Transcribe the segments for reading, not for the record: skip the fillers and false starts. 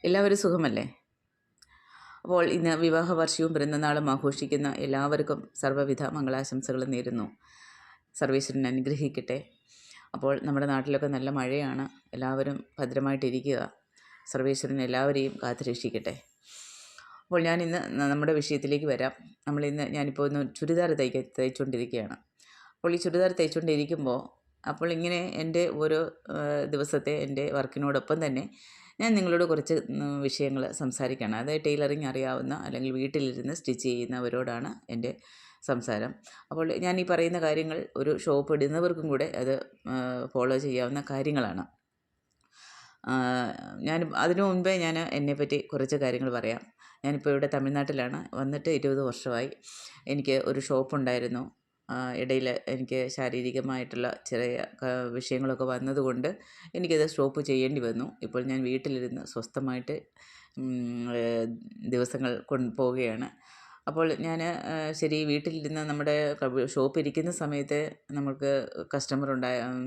എല്ലാവരും സുഖമല്ലേ? അപ്പോൾ ഇന്ന് വിവാഹ വർഷവും പിറന്നനാളും ആഘോഷിക്കുന്ന എല്ലാവർക്കും സർവ്വവിധ മംഗളാശംസകളും നേരുന്നു. സർവേശ്വരൻ അനുഗ്രഹിക്കട്ടെ. അപ്പോൾ നമ്മുടെ നാട്ടിലൊക്കെ നല്ല മഴയാണ്. എല്ലാവരും ഭദ്രമായിട്ടിരിക്കുക. സർവേശ്വരൻ എല്ലാവരെയും കാത്തുരക്ഷിക്കട്ടെ. അപ്പോൾ ഞാനിന്ന് നമ്മുടെ വിഷയത്തിലേക്ക് വരാം. ഞാനിപ്പോൾ ഒന്ന് ചുരിദാർ തയ്ച്ചുകൊണ്ടിരിക്കുകയാണ്. അപ്പോൾ ഈ ചുരിദാർ തയ്ച്ചുകൊണ്ടിരിക്കുമ്പോൾ അപ്പോൾ ഇങ്ങനെ എൻ്റെ ഓരോ ദിവസത്തെ എൻ്റെ വർക്കിനോടൊപ്പം തന്നെ ഞാൻ നിങ്ങളോട് കുറച്ച് വിഷയങ്ങൾ സംസാരിക്കുകയാണ്. അതായത് ടൈലറിങ് അറിയാവുന്ന അല്ലെങ്കിൽ വീട്ടിലിരുന്ന് സ്റ്റിച്ച് ചെയ്യുന്നവരോടാണ് എൻ്റെ സംസാരം. അപ്പോൾ ഞാൻ ഈ പറയുന്ന കാര്യങ്ങൾ ഒരു ഷോപ്പ് ഇടുന്നവർക്കും കൂടെ അത് ഫോളോ ചെയ്യാവുന്ന കാര്യങ്ങളാണ്. അതിനു മുൻപേ ഞാൻ എന്നെപ്പറ്റി കുറച്ച് കാര്യങ്ങൾ പറയാം. ഞാനിപ്പോൾ ഇവിടെ തമിഴ്നാട്ടിലാണ്. വന്നിട്ട് 20 വർഷമായി. എനിക്ക് ഒരു ഷോപ്പുണ്ടായിരുന്നു. ഇടയിൽ എനിക്ക് ശാരീരികമായിട്ടുള്ള ചെറിയ വിഷയങ്ങളൊക്കെ വന്നതുകൊണ്ട് എനിക്കത് സ്റ്റോപ്പ് ചെയ്യേണ്ടി വന്നു. ഇപ്പോൾ ഞാൻ വീട്ടിലിരുന്ന് സ്വസ്ഥമായിട്ട് ദിവസങ്ങൾ പോവുകയാണ്. അപ്പോൾ ഞാൻ വീട്ടിലിരുന്ന് നമ്മുടെ ഷോപ്പ് ഇരിക്കുന്ന സമയത്ത് നമുക്ക്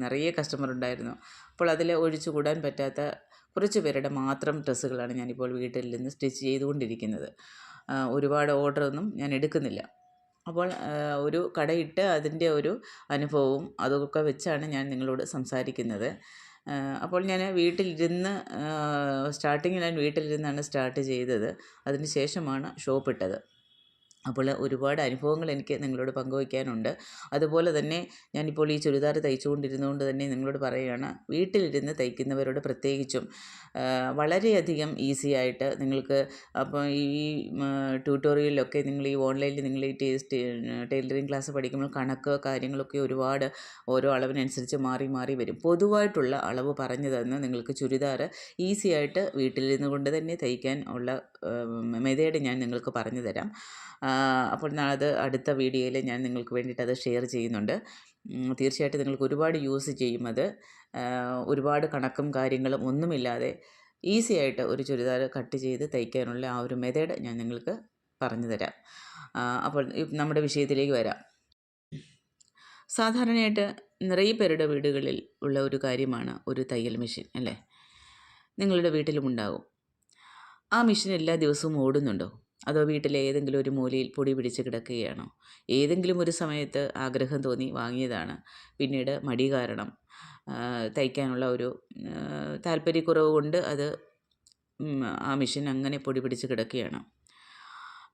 നിറയെ കസ്റ്റമർ ഉണ്ടായിരുന്നു. അപ്പോൾ അതിൽ ഒഴിച്ചുകൂടാൻ പറ്റാത്ത കുറച്ച് പേരുടെ മാത്രം ഡ്രസ്സുകളാണ് ഞാനിപ്പോൾ വീട്ടിലിരുന്ന് സ്റ്റിച്ച് ചെയ്തുകൊണ്ടിരിക്കുന്നത്. ഒരുപാട് ഓർഡറൊന്നും ഞാൻ എടുക്കുന്നില്ല. അപ്പോൾ ഒരു കടയിട്ട് അതിൻ്റെ ഒരു അനുഭവവും അതൊക്കെ വെച്ചാണ് ഞാൻ നിങ്ങളോട് സംസാരിക്കുന്നത്. അപ്പോൾ ഞാൻ വീട്ടിലിരുന്ന് സ്റ്റാർട്ടിങ്ങിൽ ഞാൻ വീട്ടിലിരുന്നാണ് സ്റ്റാർട്ട് ചെയ്തത്. അതിന് ശേഷമാണ് ഷോപ്പ് ഇട്ടത്. അപ്പോൾ ഒരുപാട് അനുഭവങ്ങൾ എനിക്ക് നിങ്ങളോട് പങ്കുവയ്ക്കാനുണ്ട്. അതുപോലെ തന്നെ ഞാനിപ്പോൾ ഈ ചുരിദാർ തയ്ച്ചുകൊണ്ടിരുന്നതുകൊണ്ട് തന്നെ നിങ്ങളോട് പറയുകയാണ്, വീട്ടിലിരുന്ന് തയ്ക്കുന്നവരോട് പ്രത്യേകിച്ചും വളരെയധികം ഈസി ആയിട്ട് നിങ്ങൾക്ക് അപ്പോൾ ഈ ട്യൂട്ടോറിയലിലൊക്കെ നിങ്ങൾ ഈ ഓൺലൈനിൽ നിങ്ങൾ ഈ ടൈലറിങ് ക്ലാസ് പഠിക്കുമ്പോൾ കണക്ക് കാര്യങ്ങളൊക്കെ ഒരുപാട് ഓരോ അളവിനനുസരിച്ച് മാറി മാറി വരും. പൊതുവായിട്ടുള്ള അളവ് പറഞ്ഞു തന്ന് നിങ്ങൾക്ക് ചുരിദാർ ഈസി ആയിട്ട് വീട്ടിലിരുന്ന് കൊണ്ട് തന്നെ തയ്ക്കാൻ ഉള്ള മെത്തേഡ് ഞാൻ നിങ്ങൾക്ക് പറഞ്ഞു തരാം. അപ്പോൾ അത് അടുത്ത വീഡിയോയിൽ ഞാൻ നിങ്ങൾക്ക് വേണ്ടിയിട്ട് അത് ഷെയർ ചെയ്യുന്നുണ്ട്. തീർച്ചയായിട്ടും നിങ്ങൾക്ക് ഒരുപാട് യൂസ് ചെയ്യും. അത് ഒരുപാട് കണക്കും കാര്യങ്ങളും ഒന്നുമില്ലാതെ ഈസി ആയിട്ട് ഒരു ചുരിദാർ കട്ട് ചെയ്ത് തയ്ക്കാനുള്ള ആ ഒരു മെത്തേഡ് ഞാൻ നിങ്ങൾക്ക് പറഞ്ഞു തരാം. അപ്പോൾ നമ്മുടെ വിഷയത്തിലേക്ക് വരാം. സാധാരണയായിട്ട് നിറയെ പേരുടെ വീടുകളിൽ ഉള്ള ഒരു കാര്യമാണ് ഒരു തയ്യൽ മെഷീൻ, അല്ലേ? നിങ്ങളുടെ വീട്ടിലും ഉണ്ടാകും. ആ മെഷീൻ എല്ലാ ദിവസവും ഓടുന്നുണ്ടോ? അതോ വീട്ടിലെ ഏതെങ്കിലും ഒരു മൂലയിൽ പൊടി പിടിച്ച് കിടക്കുകയാണോ? ഏതെങ്കിലും ഒരു സമയത്ത് ആഗ്രഹം തോന്നി വാങ്ങിയതാണ്. പിന്നീട് മടി കാരണം തയ്ക്കാനുള്ള ഒരു താല്പര്യക്കുറവ് കൊണ്ട് ആ മെഷീൻ അങ്ങനെ പൊടി പിടിച്ച് കിടക്കുകയാണ്.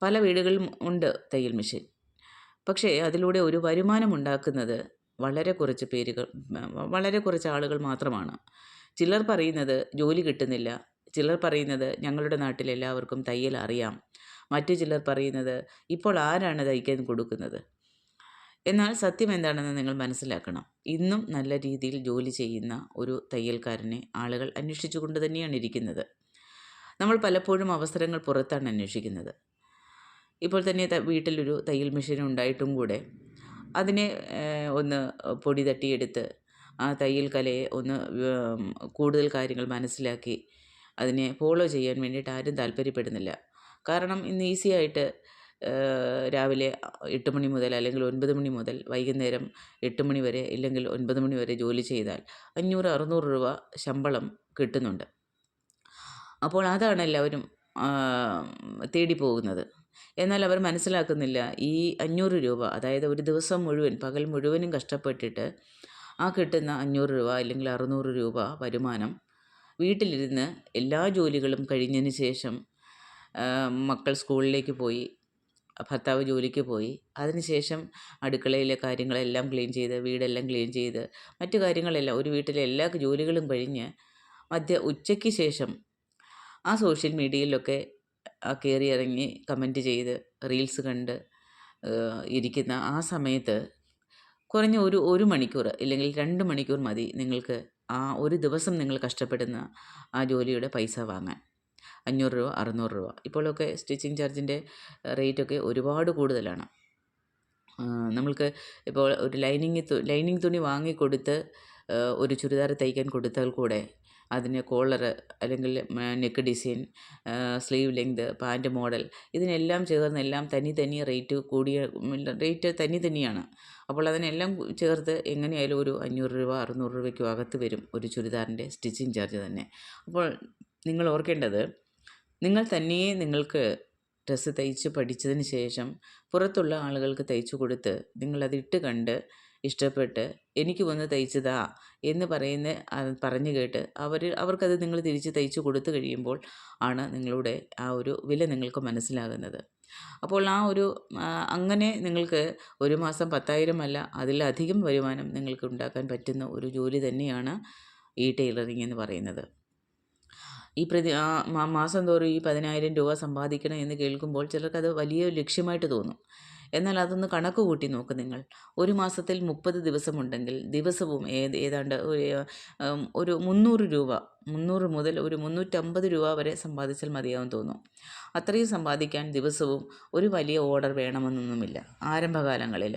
പല വീടുകളിലും ഉണ്ട് തയ്യൽ മെഷീൻ. പക്ഷേ അതിലൂടെ ഒരു വരുമാനം ഉണ്ടാക്കുന്നത് വളരെ കുറച്ച് ആളുകൾ മാത്രമാണ്. ചിലർ പറയുന്നത് ജോലി കിട്ടുന്നില്ല. ചിലർ പറയുന്നത് ഞങ്ങളുടെ നാട്ടിൽ എല്ലാവർക്കും തയ്യൽ അറിയാം. മറ്റു ചിലർ പറയുന്നത് ഇപ്പോൾ ആരാണ് തയ്ക്കാൻ കൊടുക്കുന്നത്. എന്നാൽ സത്യം എന്താണെന്ന് നിങ്ങൾ മനസ്സിലാക്കണം. ഇന്നും നല്ല രീതിയിൽ ജോലി ചെയ്യുന്ന ഒരു തയ്യൽക്കാരനെ ആളുകൾ അന്വേഷിച്ചുകൊണ്ട് തന്നെയാണ് ഇരിക്കുന്നത്. നമ്മൾ പലപ്പോഴും അവസരങ്ങൾ പുറത്താണ് അന്വേഷിക്കുന്നത്. ഇപ്പോൾ തന്നെ വീട്ടിലൊരു തയ്യൽ മെഷീൻ ഉണ്ടായിട്ടും കൂടെ അതിനെ ഒന്ന് പൊടി തട്ടിയെടുത്ത് ആ തയ്യൽ കലയെ ഒന്ന് കൂടുതൽ കാര്യങ്ങൾ മനസ്സിലാക്കി അതിനെ ഫോളോ ചെയ്യാൻ വേണ്ടിയിട്ട് ആരും താല്പര്യപ്പെടുന്നില്ല. കാരണം ഇന്ന് ഈസി ആയിട്ട് രാവിലെ 8 മണി മുതൽ അല്ലെങ്കിൽ 9 മണി മുതൽ വൈകുന്നേരം 8 മണി വരെ ഇല്ലെങ്കിൽ 9 മണി വരെ ജോലി ചെയ്താൽ 500-600 രൂപ ശമ്പളം കിട്ടുന്നുണ്ട്. അപ്പോൾ അതാണ് എല്ലാവരും തേടി പോകുന്നത്. എന്നാൽ അവർ മനസ്സിലാക്കുന്നില്ല, ഈ 500 രൂപ, അതായത് ഒരു ദിവസം മുഴുവൻ പകൽ മുഴുവനും കഷ്ടപ്പെട്ടിട്ട് ആ കിട്ടുന്ന 500 രൂപ അല്ലെങ്കിൽ 600 രൂപ വരുമാനം വീട്ടിലിരുന്ന് എല്ലാ ജോലികളും കഴിഞ്ഞതിന് ശേഷം മക്കൾ സ്കൂളിലേക്ക് പോയി, ഭർത്താവ് ജോലിക്ക് പോയി, അതിനുശേഷം അടുക്കളയിലെ കാര്യങ്ങളെല്ലാം ക്ലീൻ ചെയ്ത് വീടെല്ലാം ക്ലീൻ ചെയ്ത് മറ്റു കാര്യങ്ങളെല്ലാം ഒരു വീട്ടിലെ എല്ലാ ജോലികളും കഴിഞ്ഞ് ഉച്ചയ്ക്ക് ശേഷം ആ സോഷ്യൽ മീഡിയയിലൊക്കെ കയറി ഇറങ്ങി കമൻറ്റ് ചെയ്ത് റീൽസ് കണ്ട് ഇരിക്കുന്ന ആ സമയത്ത് കുറഞ്ഞ ഒരു മണിക്കൂർ ഇല്ലെങ്കിൽ 2 മണിക്കൂർ മതി നിങ്ങൾക്ക് ആ ഒരു ദിവസം നിങ്ങൾ കഷ്ടപ്പെടുന്ന ആ ജോലിയുടെ പൈസ വാങ്ങാൻ. 500 രൂപ 600 രൂപ. ഇപ്പോഴൊക്കെ സ്റ്റിച്ചിങ് ചാർജിൻ്റെ റേറ്റൊക്കെ ഒരുപാട് കൂടുതലാണ്. നമ്മൾക്ക് ഇപ്പോൾ ഒരു ലൈനിങ് തുണി വാങ്ങിക്കൊടുത്ത് ഒരു ചുരിദാർ തയ്ക്കാൻ കൊടുത്താൽ കൂടെ അതിന് കോളർ അല്ലെങ്കിൽ neck design, sleeve length, pant model ഇതിനെല്ലാം ചേർന്നെല്ലാം തനി റേറ്റ് തന്നെയാണ്. അപ്പോൾ അതിനെല്ലാം ചേർത്ത് എങ്ങനെയായാലും ഒരു 500 രൂപ 600 രൂപയ്ക്കും അകത്ത് വരും ഒരു ചുരിദാറിൻ്റെ സ്റ്റിച്ചിങ് ചാർജ് തന്നെ. അപ്പോൾ നിങ്ങൾ ഓർക്കേണ്ടത്, നിങ്ങൾ തനിയെ നിങ്ങൾക്ക് ഡ്രസ്സ് തയ്ച്ച് പഠിച്ചതിന് ശേഷം പുറത്തുള്ള ആളുകൾക്ക് തയ്ച്ചു കൊടുത്ത് നിങ്ങളതിട്ട് കണ്ട് ഇഷ്ടപ്പെട്ട് എനിക്ക് വന്ന് തയ്ച്ചതാ എന്ന് പറഞ്ഞു കേട്ട് അവർക്കത് നിങ്ങൾ തിരിച്ച് തയ്ച്ചു കൊടുത്തു കഴിയുമ്പോൾ ആണ് നിങ്ങളുടെ ആ ഒരു വില നിങ്ങൾക്ക് മനസ്സിലാകുന്നത്. അപ്പോൾ അങ്ങനെ നിങ്ങൾക്ക് ഒരു മാസം 10,000 അല്ല അതിലധികം വരുമാനം നിങ്ങൾക്ക് ഉണ്ടാക്കാൻ പറ്റുന്ന ഒരു ജോലി തന്നെയാണ് ഈ ടൈലറിംഗ് എന്ന് പറയുന്നത്. ഈ മാസം തോറും ഈ 10,000 രൂപ സമ്പാദിക്കണം എന്ന് കേൾക്കുമ്പോൾ ചിലർക്കത് വലിയ ലക്ഷ്യമായിട്ട് തോന്നും. എന്നാൽ അതൊന്ന് കണക്ക് കൂട്ടി നോക്ക് നിങ്ങൾ. ഒരു മാസത്തിൽ 30 ദിവസമുണ്ടെങ്കിൽ ദിവസവും ഏതാണ്ട് ഒരു 300 രൂപ 300 മുതൽ ഒരു 350 രൂപ വരെ സമ്പാദിച്ചാൽ മതിയാവും തോന്നും. അത്രയും സമ്പാദിക്കാൻ ദിവസവും ഒരു വലിയ ഓർഡർ വേണമെന്നൊന്നുമില്ല ആരംഭകാലങ്ങളിൽ.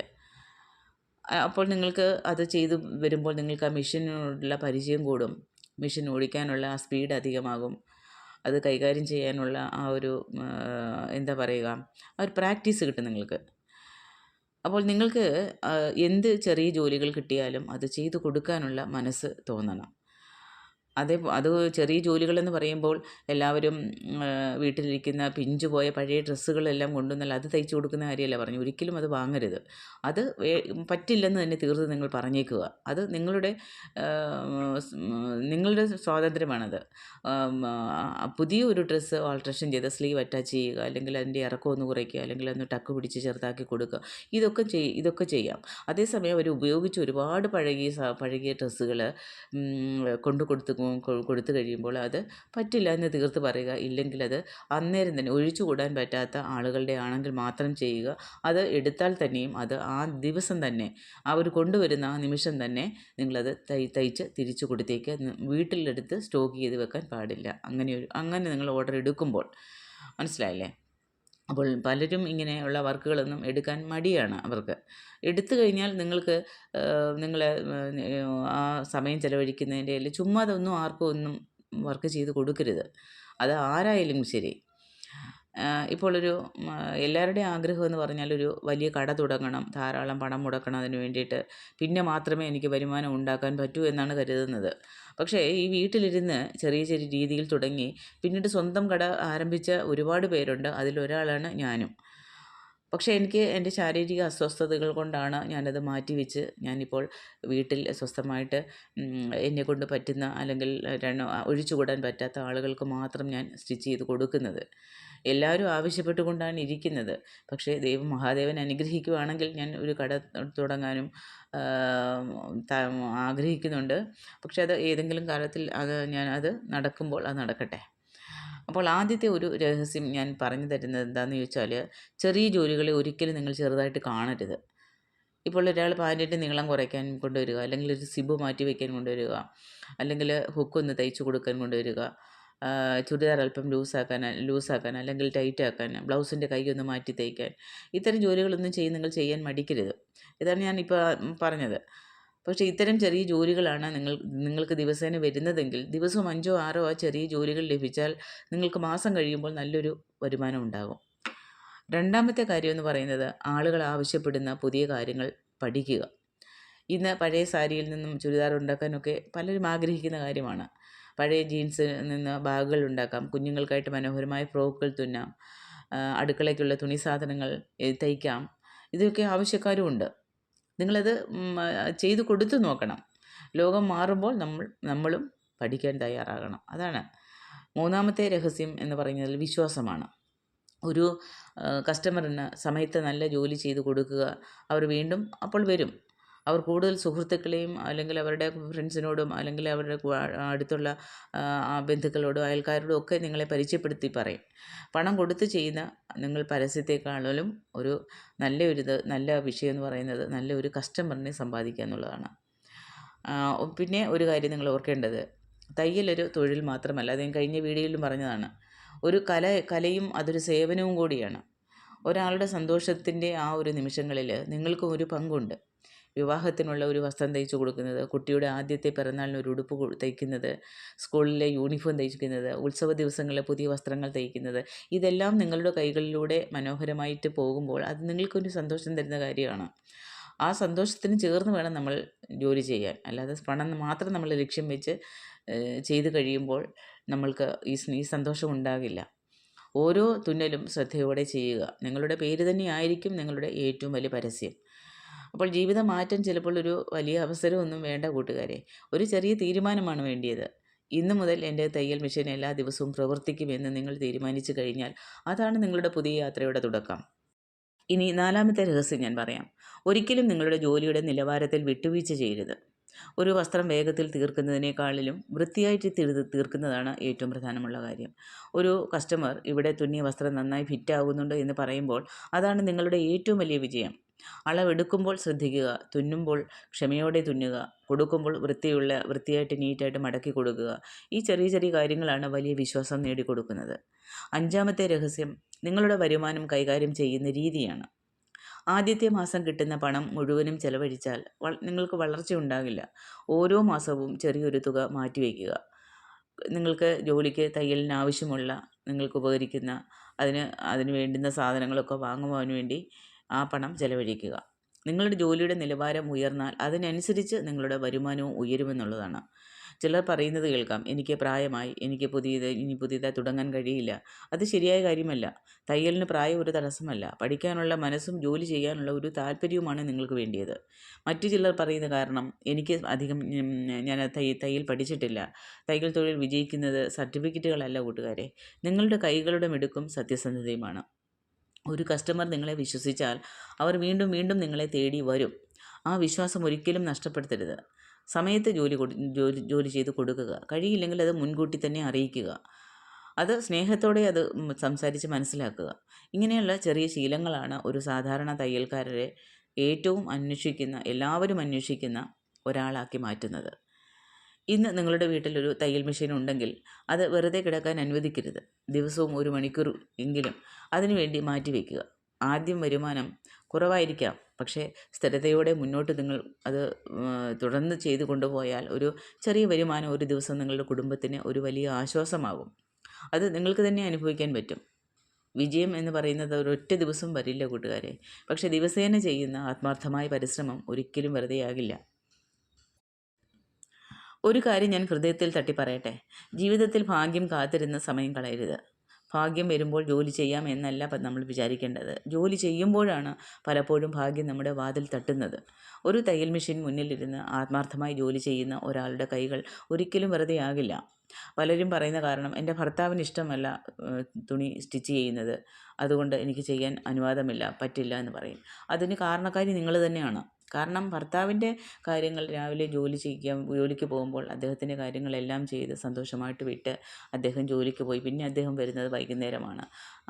അപ്പോൾ നിങ്ങൾക്ക് അത് ചെയ്തു വരുമ്പോൾ നിങ്ങൾക്ക് ആ മെഷീനോടുള്ള പരിചയം കൂടും. മെഷീൻ ഓടിക്കാനുള്ള ആ സ്പീഡ് അധികമാകും. അത് കൈകാര്യം ചെയ്യാനുള്ള ആ ഒരു എന്താ പറയുക, ആ ഒരു പ്രാക്ടീസ് കിട്ടും നിങ്ങൾക്ക്. അപ്പോൾ നിങ്ങൾക്ക് എന്ത് ചെറിയ ജോലികൾ കിട്ടിയാലും അത് ചെയ്തു കൊടുക്കാനുള്ള മനസ്സ് തോന്നണം. അത് ചെറിയ ജോലികളെന്ന് പറയുമ്പോൾ എല്ലാവരും വീട്ടിലിരിക്കുന്ന പിഞ്ചു പോയ പഴയ ഡ്രസ്സുകളെല്ലാം കൊണ്ടുവന്നാൽ അത് തയ്ച്ചു കൊടുക്കുന്ന കാര്യമല്ല പറഞ്ഞു. ഒരിക്കലും അത് വാങ്ങരുത്. അത് പറ്റില്ലെന്ന് തന്നെ തീർത്ത് നിങ്ങൾ പറഞ്ഞേക്കുക. അത് നിങ്ങളുടെ സ്വാതന്ത്ര്യമാണത്. പുതിയ ഒരു ഡ്രസ്സ് ഓൾട്രേഷൻ ചെയ്ത് സ്ലീവ് അറ്റാച്ച് ചെയ്യുക, അല്ലെങ്കിൽ അതിൻ്റെ ഇറക്കം ഒന്ന് കുറയ്ക്കുക, അല്ലെങ്കിൽ ഒന്ന് ടക്ക് പിടിച്ച് ചെറുതാക്കി കൊടുക്കുക. ഇതൊക്കെ ചെയ്യാം. അതേസമയം അവർ ഉപയോഗിച്ച് ഒരുപാട് പഴകിയ ഡ്രസ്സുകൾ കൊടുത്തു കഴിയുമ്പോൾ അത് പറ്റില്ല എന്ന് തീർത്ത് പറയുക. ഇല്ലെങ്കിൽ അത് അന്നേരം തന്നെ ഒഴിച്ചുകൂടാൻ പറ്റാത്ത ആളുകളുടെ ആണെങ്കിൽ മാത്രം ചെയ്യുക. അത് എടുത്താൽ തന്നെയും അത് ആ ദിവസം തന്നെ അവർ കൊണ്ടുവരുന്ന ആ നിമിഷം തന്നെ നിങ്ങളത് തയ്ച്ച് തിരിച്ചു കൊടുത്തേക്ക്. വീട്ടിലെടുത്ത് സ്റ്റോക്ക് ചെയ്ത് വെക്കാൻ പാടില്ല. അങ്ങനെ നിങ്ങൾ ഓർഡർ എടുക്കുമ്പോൾ, മനസ്സിലായില്ലേ? അപ്പോൾ പലരും ഇങ്ങനെയുള്ള വർക്കുകളൊന്നും എടുക്കാൻ മടിയാണ് അവർക്ക്. എടുത്തു കഴിഞ്ഞാൽ നിങ്ങൾക്ക് ആ സമയം ചിലവഴിക്കുന്നതിൻ്റെ ചുമ്മാ അതൊന്നും ആർക്കും ഒന്നും വർക്ക് ചെയ്ത് കൊടുക്കരുത്. അത് ആരായാലും ശരി. ഇപ്പോൾ എല്ലാവരുടെയും ആഗ്രഹം എന്ന് പറഞ്ഞാൽ ഒരു വലിയ കട തുടങ്ങണം, ധാരാളം പണം മുടക്കണം അതിന് വേണ്ടിയിട്ട്, പിന്നെ മാത്രമേ എനിക്ക് വരുമാനം ഉണ്ടാക്കാൻ പറ്റൂ എന്നാണ് കരുതുന്നത്. പക്ഷേ ഈ വീട്ടിലിരുന്ന് ചെറിയ ചെറിയ രീതിയിൽ തുടങ്ങി പിന്നീട് സ്വന്തം കട ആരംഭിച്ച ഒരുപാട് പേരുണ്ട്. അതിലൊരാളാണ് ഞാനും. പക്ഷേ എനിക്ക് എൻ്റെ ശാരീരിക അസ്വസ്ഥതകൾ കൊണ്ടാണ് ഞാനത് മാറ്റിവെച്ച് ഞാനിപ്പോൾ വീട്ടിൽ സ്വസ്ഥമായിട്ട് എന്നെക്കൊണ്ട് പറ്റുന്ന, അല്ലെങ്കിൽ ഒഴിച്ചുകൂടാൻ പറ്റാത്ത ആളുകൾക്ക് മാത്രം ഞാൻ സ്റ്റിച്ച് ചെയ്ത് കൊടുക്കുന്നത്. എല്ലാവരും ആവശ്യപ്പെട്ടുകൊണ്ടാണ് ഇരിക്കുന്നത്. പക്ഷേ മഹാദേവൻ അനുഗ്രഹിക്കുകയാണെങ്കിൽ ഞാൻ ഒരു കട തുടങ്ങാനും ആഗ്രഹിക്കുന്നുണ്ട്. പക്ഷേ അത് ഏതെങ്കിലും കാലത്തിൽ അത് നടക്കുമ്പോൾ അത് നടക്കട്ടെ. അപ്പോൾ ആദ്യത്തെ ഒരു രഹസ്യം ഞാൻ പറഞ്ഞു തരുന്നത് എന്താണെന്ന് ചോദിച്ചാൽ, ചെറിയ ജോലികളെ ഒരിക്കലും നിങ്ങൾ ചെറുതായിട്ട് കാണരുത്. ഇപ്പോൾ ഒരാൾ പാൻറ്റിൻ്റെ നീളം കുറയ്ക്കാൻ കൊണ്ടുവരിക, അല്ലെങ്കിൽ ഒരു സിബ് മാറ്റി വയ്ക്കാൻ കൊണ്ടുവരിക, അല്ലെങ്കിൽ ഹുക്കൊന്ന് തയ്ച്ചു കൊടുക്കാൻ കൊണ്ടുവരിക, ചുരിദാർ അല്പം ലൂസാക്കാൻ അല്ലെങ്കിൽ ടൈറ്റ് ആക്കാൻ, ബ്ലൗസിൻ്റെ കൈ ഒന്ന് മാറ്റി തയ്ക്കാൻ, ഇത്തരം ജോലികളൊന്നും നിങ്ങൾ ചെയ്യാൻ മടിക്കരുത്. ഇതാണ് ഞാനിപ്പോൾ പറഞ്ഞത്. പക്ഷേ ഇത്തരം ചെറിയ ജോലികളാണ് നിങ്ങൾക്ക് ദിവസേന വരുന്നതെങ്കിൽ ദിവസവും 5ഓ 6ഓ ആ ചെറിയ ജോലികൾ ലഭിച്ചാൽ നിങ്ങൾക്ക് മാസം കഴിയുമ്പോൾ നല്ലൊരു വരുമാനം ഉണ്ടാകും. രണ്ടാമത്തെ കാര്യം എന്ന് പറയുന്നത്, ആളുകൾ ആവശ്യപ്പെടുന്ന പുതിയ കാര്യങ്ങൾ പഠിക്കുക. ഇന്ന് പഴയ സാരിയിൽ നിന്നും ചുരിദാർ ഉണ്ടാക്കാനൊക്കെ പലരും ആഗ്രഹിക്കുന്ന കാര്യമാണ്. പഴയ ജീൻസിൽ നിന്ന് ബാഗുകൾ ഉണ്ടാക്കാം, കുഞ്ഞുങ്ങൾക്കായിട്ട് മനോഹരമായ ഫ്രോക്കുകൾ തുന്നാം, അടുക്കളയ്ക്കുള്ള തുണി സാധനങ്ങൾ തയ്ക്കാം. ഇതൊക്കെ ആവശ്യക്കാരുമുണ്ട്. നിങ്ങളത് ചെയ്തു കൊടുത്തു നോക്കണം. ലോകം മാറുമ്പോൾ നമ്മളും പഠിക്കാൻ തയ്യാറാകണം. അതാണ് മൂന്നാമത്തെ രഹസ്യം എന്ന് പറയുന്നത്, വിശ്വാസമാണ്. ഒരു കസ്റ്റമറിന് സമയത്ത് നല്ല ജോലി ചെയ്ത് കൊടുക്കുക. അവർ വീണ്ടും അപ്പോൾ വരും. അവർ കൂടുതൽ സുഹൃത്തുക്കളെയും അല്ലെങ്കിൽ അവരുടെ ഫ്രണ്ട്സിനോടും അല്ലെങ്കിൽ അവരുടെ അടുത്തുള്ള ബന്ധുക്കളോടും അയൽക്കാരോടും ഒക്കെ നിങ്ങളെ പരിചയപ്പെടുത്തി പറയും. പണം കൊടുത്ത് ചെയ്യുന്ന നിങ്ങൾ പരസ്യത്തെക്കാളും നല്ല വിഷയം എന്ന് പറയുന്നത് നല്ലൊരു കസ്റ്റമറിനെ സമ്പാദിക്കുക എന്നുള്ളതാണ്. പിന്നെ ഒരു കാര്യം നിങ്ങൾ ഓർക്കേണ്ടത്, തയ്യലൊരു തൊഴിൽ മാത്രമല്ല. അത് ഞാൻ കഴിഞ്ഞ വീഡിയോയിലും പറഞ്ഞതാണ്. ഒരു കലയും അതൊരു സേവനവും കൂടിയാണ്. ഒരാളുടെ സന്തോഷത്തിൻ്റെ ആ ഒരു നിമിഷങ്ങളിൽ നിങ്ങൾക്കും ഒരു പങ്കുണ്ട്. വിവാഹത്തിനുള്ള ഒരു വസ്ത്രം തയ്ച്ചു കൊടുക്കുന്നത്, കുട്ടിയുടെ ആദ്യത്തെ പിറന്നാളിന് ഒരു ഉടുപ്പ് തയ്ക്കുന്നത്, സ്കൂളിലെ യൂണിഫോം തയ്ക്കുന്നത്, ഉത്സവ ദിവസങ്ങളിലെ പുതിയ വസ്ത്രങ്ങൾ തയ്ക്കുന്നത്, ഇതെല്ലാം നിങ്ങളുടെ കൈകളിലൂടെ മനോഹരമായിട്ട് പോകുമ്പോൾ അത് നിങ്ങൾക്കൊരു സന്തോഷം തരുന്ന കാര്യമാണ്. ആ സന്തോഷത്തിന് ചേർന്ന് വേണം നമ്മൾ ജോലി ചെയ്യാൻ. അല്ലാതെ പണം മാത്രം നമ്മൾ ലക്ഷ്യം വെച്ച് ചെയ്ത് കഴിയുമ്പോൾ നമ്മൾക്ക് ഈ സന്തോഷം ഉണ്ടാകില്ല. ഓരോ തുന്നലും ശ്രദ്ധയോടെ ചെയ്യുക. നിങ്ങളുടെ പേര് തന്നെയായിരിക്കും നിങ്ങളുടെ ഏറ്റവും വലിയ പരസ്യം. അപ്പോൾ ജീവിത മാറ്റം ചിലപ്പോൾ ഒരു വലിയ അവസരമൊന്നും വേണ്ട കൂട്ടുകാരെ. ഒരു ചെറിയ തീരുമാനമാണ് വേണ്ടിയത്. ഇന്നു മുതൽ എൻ്റെ തയ്യൽ മെഷീൻ എല്ലാ ദിവസവും പ്രവർത്തിക്കുമെന്ന് നിങ്ങൾ തീരുമാനിച്ചു കഴിഞ്ഞാൽ അതാണ് നിങ്ങളുടെ പുതിയ യാത്രയുടെ തുടക്കം. ഇനി 4-മത്തെ രഹസ്യം ഞാൻ പറയാം. ഒരിക്കലും നിങ്ങളുടെ ജോലിയുടെ നിലവാരത്തിൽ വിട്ടുവീഴ്ച ചെയ്യരുത്. ഒരു വസ്ത്രം വേഗത്തിൽ തീർക്കുന്നതിനേക്കാളിലും വൃത്തിയായിട്ട് തീർക്കുന്നതാണ് ഏറ്റവും പ്രധാനമുള്ള കാര്യം. ഒരു കസ്റ്റമർ ഇവിടെ തുന്നിയ വസ്ത്രം നന്നായി ഫിറ്റ് ആകുന്നുണ്ട് എന്ന് പറയുമ്പോൾ അതാണ് നിങ്ങളുടെ ഏറ്റവും വലിയ വിജയം. അളവെടുക്കുമ്പോൾ ശ്രദ്ധിക്കുക, തുന്നുമ്പോൾ ക്ഷമയോടെ തുന്നുക, കൊടുക്കുമ്പോൾ വൃത്തിയായിട്ട് നീറ്റായിട്ട് മടക്കി കൊടുക്കുക. ഈ ചെറിയ ചെറിയ കാര്യങ്ങളാണ് വലിയ വിശ്വാസം നേടിക്കൊടുക്കുന്നത്. 5-മത്തെ രഹസ്യം നിങ്ങളുടെ വരുമാനം കൈകാര്യം ചെയ്യുന്ന രീതിയാണ്. ആദ്യത്തെ മാസം കിട്ടുന്ന പണം മുഴുവനും ചെലവഴിച്ചാൽ നിങ്ങൾക്ക് വളർച്ച ഉണ്ടാകില്ല. ഓരോ മാസവും ചെറിയൊരു തുക മാറ്റിവെക്കുക. നിങ്ങൾക്ക് ജോലിക്ക് തയ്യലിന് ആവശ്യമുള്ള, നിങ്ങൾക്ക് ഉപകരിക്കുന്ന, അതിന് വേണ്ടുന്ന സാധനങ്ങളൊക്കെ വാങ്ങുവാൻ വേണ്ടി ആ പണം ചെലവഴിക്കുക. നിങ്ങളുടെ ജോലിയുടെ നിലവാരം ഉയർന്നാൽ അതിനനുസരിച്ച് നിങ്ങളുടെ വരുമാനവും ഉയരുമെന്നുള്ളതാണ്. ചിലർ പറയുന്നത് കേൾക്കാം, എനിക്ക് പ്രായമായി, എനിക്ക് പുതിയതായി തുടങ്ങാൻ കഴിയില്ല. അത് ശരിയായ കാര്യമല്ല. തയ്യലിന് പ്രായം ഒരു തടസ്സമല്ല. പഠിക്കാനുള്ള മനസ്സും ജോലി ചെയ്യാനുള്ള ഒരു താല്പര്യവുമാണ് നിങ്ങൾക്ക് വേണ്ടിയത്. മറ്റു ചിലർ പറയുന്ന കാരണം, എനിക്ക് അധികം ഞാൻ തയ്യൽ പഠിച്ചിട്ടില്ല. തയ്യൽ തൊഴിൽ വിജയിക്കുന്നത് സർട്ടിഫിക്കറ്റുകളല്ല കൂട്ടുകാരെ, നിങ്ങളുടെ കൈകളുടെ മിടുക്കും സത്യസന്ധതയുമാണ്. ഒരു കസ്റ്റമർ നിങ്ങളെ വിശ്വസിച്ചാൽ അവർ വീണ്ടും വീണ്ടും നിങ്ങളെ തേടി വരും. ആ വിശ്വാസം ഒരിക്കലും നഷ്ടപ്പെടുത്തരുത്. സമയത്ത് ജോലി ചെയ്ത് കൊടുക്കുക. കഴിയില്ലെങ്കിൽ അത് മുൻകൂട്ടി തന്നെ അറിയിക്കുക. അത് സ്നേഹത്തോടെ അത് സംസാരിച്ച് മനസ്സിലാക്കുക. ഇങ്ങനെയുള്ള ചെറിയ ശീലങ്ങളാണ് ഒരു സാധാരണ തയ്യൽക്കാരരെ എല്ലാവരും അന്വേഷിക്കുന്ന ഒരാളാക്കി മാറ്റുന്നത്. ഇന്ന് നിങ്ങളുടെ വീട്ടിലൊരു തയ്യൽ മെഷീൻ ഉണ്ടെങ്കിൽ അത് വെറുതെ കിടക്കാൻ അനുവദിക്കരുത്. ദിവസവും 1 മണിക്കൂർ എങ്കിലും അതിനുവേണ്ടി മാറ്റിവെക്കുക. ആദ്യം വരുമാനം കുറവായിരിക്കാം, പക്ഷേ സ്ഥിരതയോടെ മുന്നോട്ട് നിങ്ങൾ അത് തുടർന്ന് ചെയ്തു കൊണ്ടുപോയാൽ ഒരു ചെറിയ വരുമാനം ഒരു ദിവസം നിങ്ങളുടെ കുടുംബത്തിന് ഒരു വലിയ ആശ്വാസമാകും. അത് നിങ്ങൾക്ക് തന്നെ അനുഭവിക്കാൻ പറ്റും. വിജയം എന്ന് പറയുന്നത് ഒരൊറ്റ ദിവസം വരില്ല കൂട്ടുകാരെ, പക്ഷേ ദിവസേന ചെയ്യുന്ന ആത്മാർത്ഥമായ പരിശ്രമം ഒരിക്കലും വെറുതെയാകില്ല. ഒരു കാര്യം ഞാൻ ഹൃദയത്തിൽ തട്ടി പറയട്ടെ, ജീവിതത്തിൽ ഭാഗ്യം കാത്തിരുന്ന സമയം കളയരുത്. ഭാഗ്യം വരുമ്പോൾ ജോലി ചെയ്യാം എന്നല്ല നമ്മൾ വിചാരിക്കേണ്ടത്. ജോലി ചെയ്യുമ്പോഴാണ് പലപ്പോഴും ഭാഗ്യം നമ്മുടെ വാതിൽ തട്ടുന്നത്. ഒരു തയ്യൽ മെഷീൻ മുന്നിലിരുന്ന് ആത്മാർത്ഥമായി ജോലി ചെയ്യുന്ന ഒരാളുടെ കൈകൾ ഒരിക്കലും വെറുതെ ആകില്ല. പലരും പറയുന്ന കാരണം, എൻ്റെ ഭർത്താവിന് ഇഷ്ടമല്ല തുണി സ്റ്റിച്ച് ചെയ്യുന്നത്, അതുകൊണ്ട് എനിക്ക് ചെയ്യാൻ അനുവാദമില്ല, പറ്റില്ല എന്ന് പറയും. അതിന് കാരണക്കാരി നിങ്ങൾ തന്നെയാണ്. കാരണം ഭർത്താവിൻ്റെ കാര്യങ്ങൾ രാവിലെ ജോലിക്ക് പോകുമ്പോൾ അദ്ദേഹത്തിൻ്റെ കാര്യങ്ങളെല്ലാം ചെയ്ത് സന്തോഷമായിട്ട് വിട്ട് അദ്ദേഹം ജോലിക്ക് പോയി പിന്നെ അദ്ദേഹം വരുന്നത് വൈകുന്നേരമാണ്.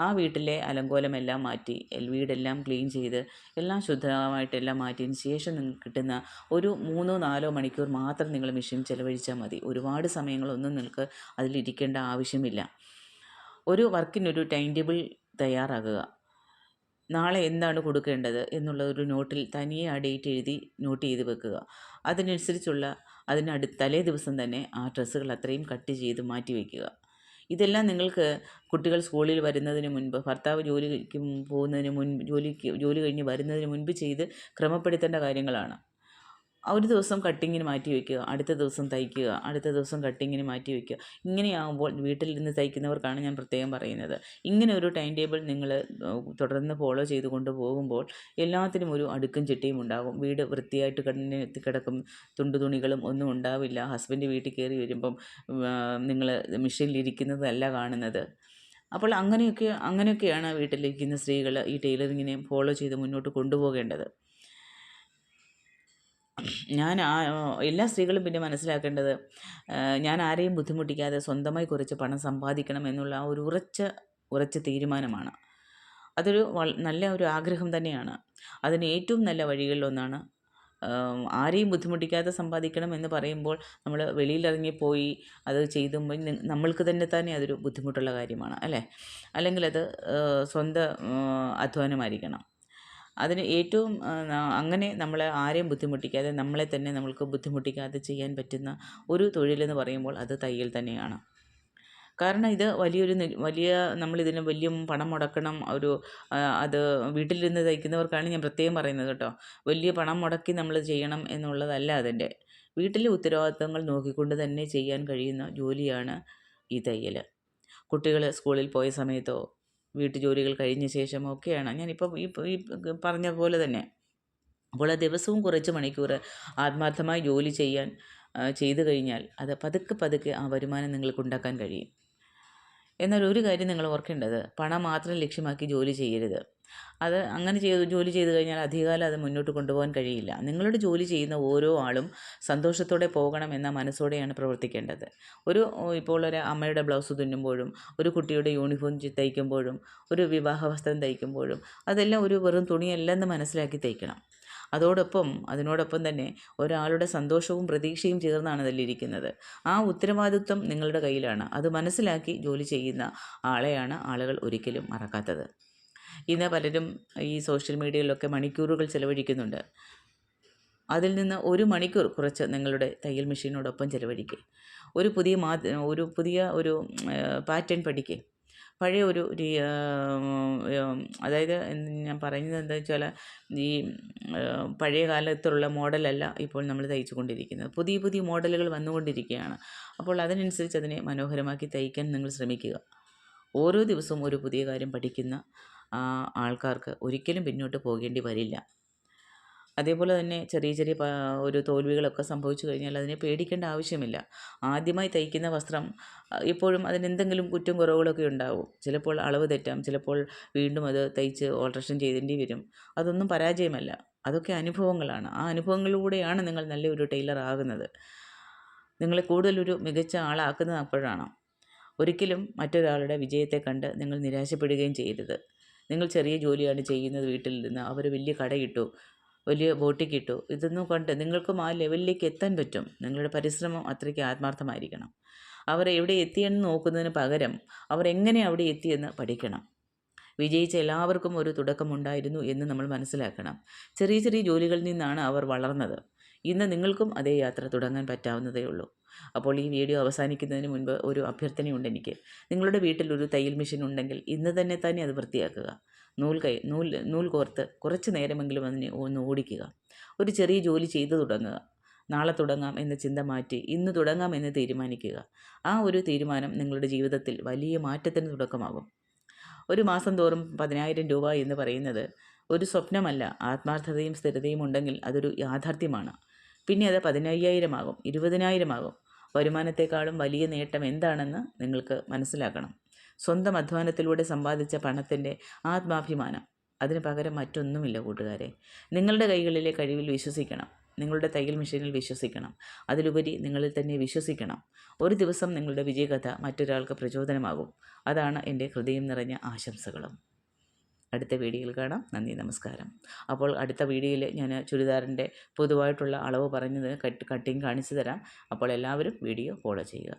ആ വീട്ടിലെ അലങ്കോലമെല്ലാം മാറ്റി വീടെല്ലാം ക്ലീൻ ചെയ്ത് എല്ലാം ശുദ്ധമായിട്ടെല്ലാം മാറ്റിയതിന് ശേഷം നിങ്ങൾക്ക് കിട്ടുന്ന ഒരു 3-4 മണിക്കൂർ മാത്രം നിങ്ങൾ മെഷീൻ ചിലവഴിച്ചാൽ മതി. ഒരുപാട് സമയങ്ങളൊന്നും നിങ്ങൾക്ക് അതിലിരിക്കേണ്ട ആവശ്യമില്ല. ഒരു വർക്കിനൊരു ടൈം ടേബിൾ തയ്യാറാക്കുക. നാളെ എന്താണ് കൊടുക്കേണ്ടത് എന്നുള്ള ഒരു നോട്ടിൽ തനിയെ ആ ഡേറ്റ് എഴുതി നോട്ട് ചെയ്ത് വെക്കുക. തലേ ദിവസം തന്നെ ആ ഡ്രസ്സുകൾ അത്രയും കട്ട് ചെയ്ത് മാറ്റി വയ്ക്കുക. ഇതെല്ലാം നിങ്ങൾക്ക് കുട്ടികൾ സ്കൂളിൽ വരുന്നതിന് മുൻപ്, ഭർത്താവ് ജോലിക്ക് പോകുന്നതിന് മുൻപ്, ജോലി കഴിഞ്ഞ് വരുന്നതിന് മുൻപ് ചെയ്ത് ക്രമപ്പെടുത്തേണ്ട കാര്യങ്ങളാണ്. ഒരു ദിവസം കട്ടിങ്ങിന് മാറ്റി വയ്ക്കുക, അടുത്ത ദിവസം തയ്ക്കുക, അടുത്ത ദിവസം കട്ടിങ്ങിന് മാറ്റി വയ്ക്കുക. ഇങ്ങനെയാകുമ്പോൾ വീട്ടിൽ നിന്ന് തയ്ക്കുന്നവർക്കാണ് ഞാൻ പ്രത്യേകം പറയുന്നത്. ഇങ്ങനെ ഒരു ടൈം ടേബിൾ നിങ്ങൾ തുടർന്ന് ഫോളോ ചെയ്ത് കൊണ്ടുപോകുമ്പോൾ എല്ലാത്തിനും ഒരു അടുക്കും ചിട്ടയും ഉണ്ടാകും. വീട് വൃത്തിയായിട്ട് കിടക്കും, തുണികളും ഒന്നും ഉണ്ടാവില്ല. ഹസ്ബൻഡ് വീട്ടിൽ കയറി വരുമ്പം നിങ്ങൾ മെഷീനിലിരിക്കുന്നതല്ല കാണുന്നത്. അപ്പോൾ അങ്ങനെയൊക്കെയാണ് വീട്ടിലിരിക്കുന്ന സ്ത്രീകൾ ഈ ടൈലറിങ്ങിനെ ഫോളോ ചെയ്ത് മുന്നോട്ട് കൊണ്ടുപോകേണ്ടത്. എല്ലാ സ്ത്രീകളും പിന്നെ മനസ്സിലാക്കേണ്ടത്, ഞാൻ ആരെയും ബുദ്ധിമുട്ടിക്കാതെ സ്വന്തമായി കുറച്ച് പണം സമ്പാദിക്കണം എന്നുള്ള ആ ഒരു ഉറച്ച തീരുമാനമാണ്. അതൊരു നല്ല ഒരു ആഗ്രഹം തന്നെയാണ്. അതിന് ഏറ്റവും നല്ല വഴികളിലൊന്നാണ് ആരെയും ബുദ്ധിമുട്ടിക്കാതെ സമ്പാദിക്കണം എന്ന് പറയുമ്പോൾ നമ്മൾ വെളിയിലിറങ്ങിപ്പോയി അത് ചെയ്തുമ്പോൾ നമ്മൾക്ക് തന്നെ അതൊരു ബുദ്ധിമുട്ടുള്ള കാര്യമാണ് അല്ലേ? അല്ലെങ്കിൽ അത് സ്വന്തം അധ്വാനമായിരിക്കണം. അതിന് ഏറ്റവും അങ്ങനെ നമ്മളെ ആരെയും ബുദ്ധിമുട്ടിക്കാതെ നമ്മളെ തന്നെ നമ്മൾക്ക് ബുദ്ധിമുട്ടിക്കാതെ ചെയ്യാൻ പറ്റുന്ന ഒരു തൊഴിലെന്ന് പറയുമ്പോൾ അത് തയ്യൽ തന്നെയാണ്. കാരണം ഇത് നമ്മളിതിന് വലിയ പണം മുടക്കണം. അത് വീട്ടിലിരുന്ന് തയ്ക്കുന്നവർക്കാണ് ഞാൻ പ്രത്യേകം പറയുന്നത് കേട്ടോ. വലിയ പണം മുടക്കി നമ്മൾ ചെയ്യണം എന്നുള്ളതല്ല അതിൻ്റെ. വീട്ടിലെ ഉത്തരവാദിത്തങ്ങൾ നോക്കിക്കൊണ്ട് തന്നെ ചെയ്യാൻ കഴിയുന്ന ജോലിയാണ് ഈ തയ്യൽ. കുട്ടികൾ സ്കൂളിൽ പോയ സമയത്തോ വീട്ടുജോലികൾ കഴിഞ്ഞ ശേഷമോ ഒക്കെയാണ് ഞാനിപ്പോൾ ഈ പറഞ്ഞ പോലെ തന്നെ. അപ്പോൾ ആ ദിവസവും കുറച്ച് മണിക്കൂർ ആത്മാർത്ഥമായി ജോലി ചെയ്തു കഴിഞ്ഞാൽ അത് പതുക്കെ പതുക്കെ ആ വരുമാനം നിങ്ങൾക്ക് ഉണ്ടാക്കാൻ കഴിയും. എന്നാൽ ഒരു കാര്യം നിങ്ങൾ ഓർക്കേണ്ടത്, പണം മാത്രം ലക്ഷ്യമാക്കി ജോലി ചെയ്യരുത്. അത് അങ്ങനെ ജോലി ചെയ്ത് കഴിഞ്ഞാൽ അധികകാലം അത് മുന്നോട്ട് കൊണ്ടുപോകാൻ കഴിയില്ല. നിങ്ങളുടെ ജോലി ചെയ്യുന്ന ഓരോ ആളും സന്തോഷത്തോടെ പോകണം എന്ന മനസ്സോടെയാണ് പ്രവർത്തിക്കേണ്ടത്. ഇപ്പോൾ ഒരു അമ്മയുടെ ബ്ലൗസ് തുന്നുമ്പോഴും, ഒരു കുട്ടിയുടെ യൂണിഫോം തയ്ക്കുമ്പോഴും, ഒരു വിവാഹ വസ്ത്രം തയ്ക്കുമ്പോഴും അതെല്ലാം ഒരു വെറും തുണിയല്ലെന്ന് മനസ്സിലാക്കി തയ്ക്കണം. അതിനോടൊപ്പം തന്നെ ഒരാളുടെ സന്തോഷവും പ്രതീക്ഷയും ചേർന്നാണ് അതിലിരിക്കുന്നത്. ആ ഉത്തരവാദിത്വം നിങ്ങളുടെ കയ്യിലാണ്. അത് മനസ്സിലാക്കി ജോലി ചെയ്യുന്ന ആളെയാണ് ആളുകൾ ഒരിക്കലും മറക്കാത്തത്. ഇന്ന് പലരും ഈ സോഷ്യൽ മീഡിയയിലൊക്കെ മണിക്കൂറുകൾ ചിലവഴിക്കുന്നുണ്ട്. അതിൽ നിന്ന് 1 മണിക്കൂർ കുറച്ച് നിങ്ങളുടെ തയ്യൽ മെഷീനോടൊപ്പം ചിലവഴിക്കുക. ഒരു പുതിയ പാറ്റേൺ പഠിക്കുക. പഴയ അതായത് ഞാൻ പറയുന്നത് എന്താ വെച്ചാൽ, ഈ പഴയ കാലത്തുള്ള മോഡലല്ല ഇപ്പോൾ നമ്മൾ തയ്ച്ചു കൊണ്ടിരിക്കുന്നത്. പുതിയ മോഡലുകൾ വന്നുകൊണ്ടിരിക്കുകയാണ്. അപ്പോൾ അതിനനുസരിച്ച് അതിനെ മനോഹരമാക്കി തയ്ക്കാൻ നിങ്ങൾ ശ്രമിക്കുക. ഓരോ ദിവസവും ഒരു പുതിയ കാര്യം പഠിക്കുന്ന ആൾക്കാർക്ക് ഒരിക്കലും പിന്നോട്ട് പോകേണ്ടി വരില്ല. അതേപോലെ തന്നെ ചെറിയ ഒരു തോൽവികളൊക്കെ സംഭവിച്ചു കഴിഞ്ഞാൽ അതിനെ പേടിക്കേണ്ട ആവശ്യമില്ല. ആദ്യമായി തയ്ക്കുന്ന വസ്ത്രം ഇപ്പോഴും അതിനെന്തെങ്കിലും കുറ്റം കുറവുകളൊക്കെ ഉണ്ടാവും. ചിലപ്പോൾ അളവ് തെറ്റാം, ചിലപ്പോൾ വീണ്ടും അത് തയ്ച്ച് ഓൾട്രേഷൻ ചെയ്തേണ്ടി വരും. അതൊന്നും പരാജയമല്ല, അതൊക്കെ അനുഭവങ്ങളാണ്. ആ അനുഭവങ്ങളിലൂടെയാണ് നിങ്ങൾ നല്ലൊരു ടൈലർ ആകുന്നത്. നിങ്ങളെ കൂടുതലൊരു മികച്ച ആളാക്കുന്നത് അപ്പോഴാണ്. ഒരിക്കലും മറ്റൊരാളുടെ വിജയത്തെ കണ്ട് നിങ്ങൾ നിരാശപ്പെടുകയും ചെയ്യരുത്. നിങ്ങൾ ചെറിയ ജോലിയാണ് ചെയ്യുന്നത് വീട്ടിൽ നിന്ന്, അവർ വലിയ കടയിട്ടു, വലിയ ബോട്ടിക്കിട്ടു, ഇതൊന്നും കണ്ട് നിങ്ങൾക്കും ആ ലെവലിലേക്ക് എത്താൻ പറ്റും. നിങ്ങളുടെ പരിശ്രമം അത്രയ്ക്ക് ആത്മാർത്ഥമായിരിക്കണം. അവർ എവിടെ എത്തിയെന്ന് നോക്കുന്നതിന് പകരം അവർ എങ്ങനെ അവിടെ എത്തിയെന്ന് പഠിക്കണം. വിജയിച്ച എല്ലാവർക്കും ഒരു തുടക്കമുണ്ടായിരുന്നു എന്ന് നമ്മൾ മനസ്സിലാക്കണം. ചെറിയ ജോലികളിൽ നിന്നാണ് അവർ വളർന്നത്. ഇന്ന് നിങ്ങൾക്കും അതേ യാത്ര തുടങ്ങാൻ പറ്റാവുന്നതേ ഉള്ളൂ. അപ്പോൾ ഈ വീഡിയോ അവസാനിക്കുന്നതിന് മുൻപ് ഒരു അഭ്യർത്ഥനയുണ്ട് എനിക്ക്. നിങ്ങളുടെ വീട്ടിൽ ഒരു തയ്യൽ മെഷീൻ ഉണ്ടെങ്കിൽ ഇന്ന് തന്നെ അത് വൃത്തിയാക്കുക. നൂൽ കോർത്ത് കുറച്ച് നേരമെങ്കിലും അതിനെ ഒന്ന് ഓടിക്കുക. ഒരു ചെറിയ ജോലി ചെയ്തു തുടങ്ങുക. നാളെ തുടങ്ങാം എന്ന ചിന്ത മാറ്റി ഇന്ന് തുടങ്ങാം എന്ന് തീരുമാനിക്കുക. ആ ഒരു തീരുമാനം നിങ്ങളുടെ ജീവിതത്തിൽ വലിയ മാറ്റത്തിന് തുടക്കമാകും. ഒരു മാസം തോറും 10,000 രൂപ എന്ന് പറയുന്നത് ഒരു സ്വപ്നമല്ല. ആത്മാർത്ഥതയും സ്ഥിരതയും ഉണ്ടെങ്കിൽ അതൊരു യാഥാർത്ഥ്യമാണ്. പിന്നെ അത് 15,000 ആകും, 20,000 ആകും. വരുമാനത്തെക്കാളും വലിയ നേട്ടം എന്താണെന്ന് നിങ്ങൾക്ക് മനസ്സിലാക്കണം. സ്വന്തം അധ്വാനത്തിലൂടെ സമ്പാദിച്ച പണത്തിൻ്റെ ആത്മാഭിമാനം, അതിന് പകരം മറ്റൊന്നുമില്ല കൂട്ടുകാരെ. നിങ്ങളുടെ കൈകളിലെ കഴിവിൽ വിശ്വസിക്കണം. നിങ്ങളുടെ തയ്യൽ മെഷീനിൽ വിശ്വസിക്കണം. അതിലുപരി നിങ്ങളിൽ തന്നെ വിശ്വസിക്കണം. ഒരു ദിവസം നിങ്ങളുടെ വിജയകഥ മറ്റൊരാൾക്ക് പ്രചോദനമാകും. അതാണ് എൻ്റെ ഹൃദയം നിറഞ്ഞ ആശംസകളും. അടുത്ത വീഡിയോയിൽ കാണാം. നന്ദി, നമസ്കാരം. അപ്പോൾ അടുത്ത വീഡിയോയിൽ ഞാൻ ചുരിദാറിൻ്റെ പൊതുവായിട്ടുള്ള അളവ് പറഞ്ഞത് കട്ടിങ് കാണിച്ചു തരാം. അപ്പോൾ എല്ലാവരും വീഡിയോ ഫോളോ ചെയ്യുക.